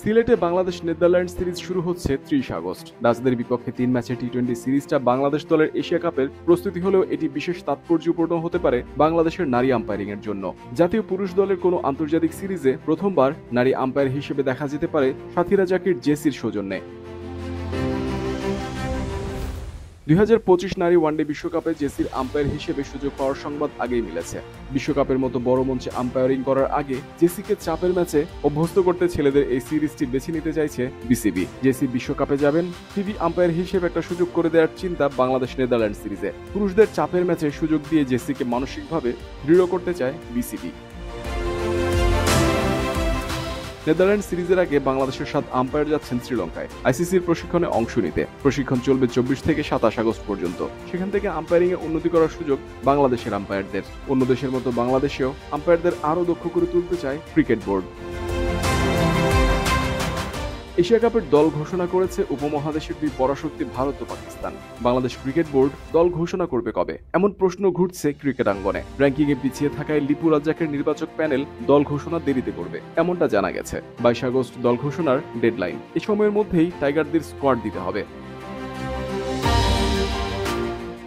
সিলেটে Bangladesh Netherland series শুরু হচ্ছে ৩০ আগস্ট। ডাচদের বিপক্ষে ৩ ম্যাচের টি-20 সিরিজটা বাংলাদেশ দলের এশিয়া কাপের প্রস্তুতি হলেও এটি বিশেষ তাৎপর্যপূর্ণ হতে পারে বাংলাদেশের নারী আম্পায়ারিং এর জন্য। জাতীয় পুরুষ দলের কোনো আন্তর্জাতিক সিরিজে প্রথমবার নারী আম্পায়ার হিসেবে দেখা যেতে পারে সাথীরা জাকির জেসির সৌজন্যে। ২০২৫ নারী ওয়ানডে বিশ্বকাপে জেসির আম্পায়ার হিসেবে সুযোগ পাওয়ার সংবাদ আগেই মিলেছে। বিশ্বকাপের মতো বড় মঞ্চে আম্পায়ারিং করার আগে জেসিকে চাপের ম্যাচে অভ্যস্ত করতে ছেলেদের এই সিরিজটি বেছে নিতে চাইছে বিসিবি। জেসি বিশ্বকাপে যাবেন, টিভি আম্পায়ার হিসেবে একটা সুযোগ করে দেওয়ার চিন্তা বাংলাদেশ নেদারল্যান্ড সিরিজে। পুরুষদের চাপের ম্যাচে সুযোগ দিয়ে জেসিকে মানসিকভাবে দৃঢ় করতে চায় বিসিবি। নেদারল্যান্ড সিরিজের আগে বাংলাদেশের ৭ আম্পায়ার যাচ্ছেন শ্রীলঙ্কায় আইসিসির প্রশিক্ষণে অংশ নিতে। প্রশিক্ষণ চলবে ২৪ থেকে ২৭ আগস্ট পর্যন্ত। সেখান থেকে আম্পায়ারিং এ উন্নতি করার সুযোগ বাংলাদেশের আম্পায়ারদের। অন্য দেশের মতো বাংলাদেশেও আম্পায়ারদের আরও দক্ষ করে তুলতে চায় ক্রিকেট বোর্ড। এশিয়া কাপের দল ঘোষণা করেছে উপমহাদেশের দুই পরাশক্তি ভারত ও পাকিস্তান। বাংলাদেশ ক্রিকেট বোর্ড দল ঘোষণা করবে কবে, এমন প্রশ্ন ঘুরছে ক্রিকেট আঙ্গনে। র্যাঙ্কিংয়ে পিছিয়ে থাকায় লিপু রাজ্জাকের নির্বাচক প্যানেল দল ঘোষণা দেরিতে করবে, এমনটা জানা গেছে। ২২ আগস্ট দল ঘোষণার ডেডলাইন। এই সময়ের মধ্যেই টাইগারদের স্কোয়াড দিতে হবে।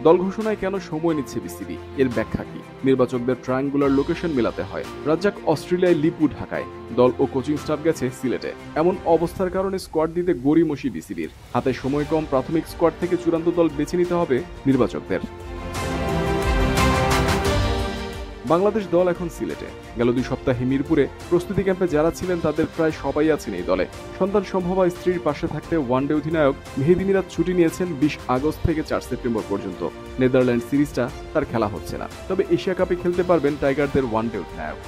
দল ঘোষণায় কেন সময় নিচ্ছে বিসিবি, এর ব্যাখ্যা কি? নির্বাচকদের ট্রায়াঙ্গুলার লোকেশন মেলাতে হয়। রাজ্জাক অস্ট্রেলিয়ায়, লিপু ঢাকায়, দল ও কোচিং স্টাফ গেছে সিলেটে। এমন অবস্থার কারণে স্কোয়াড দিতে গড়িমসি বিসিবির। হাতে সময় কম, প্রাথমিক স্কোয়াড থেকে চূড়ান্ত দল বেছে নিতে হবে নির্বাচকদের। বাংলাদেশ দল এখন সিলেটে। গেল ২ সপ্তাহে মিরপুরে প্রস্তুতি ক্যাম্পে যারা ছিলেন তাদের প্রায় সবাই আছেন এই দলে। সন্তান সম্ভবা স্ত্রীর পাশে থাকতে ওয়ানডে অধিনায়ক মেহেদী মিরাজ ছুটি নিয়েছেন ২০ আগস্ট থেকে ৪ সেপ্টেম্বর পর্যন্ত। নেদারল্যান্ড সিরিজটা তার খেলা হচ্ছে না, তবে এশিয়া কাপে খেলতে পারবেন টাইগারদের ওয়ানডে অধিনায়ক।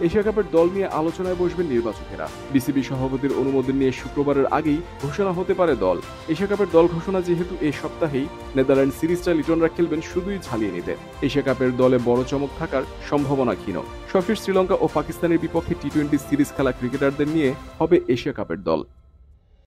এশিয়া কাপের দল নিয়ে আলোচনায় বসবেন নির্বাচকেরা। বিসিবি সভাপতির অনুমোদন নিয়ে শুক্রবারের আগেই ঘোষণা হতে পারে দল। এশিয়া কাপের দল ঘোষণা যেহেতু এই সপ্তাহেই, নেদারল্যান্ড সিরিজটা লিটনরা খেলবেন শুধুই ঝালিয়ে নিতে। এশিয়া কাপের দলে বড় চমক থাকার সম্ভাবনা ক্ষীণ। সবশেষ শ্রীলঙ্কা ও পাকিস্তানের বিপক্ষে টি-20 সিরিজ খেলা ক্রিকেটারদের নিয়ে হবে এশিয়া কাপের দল।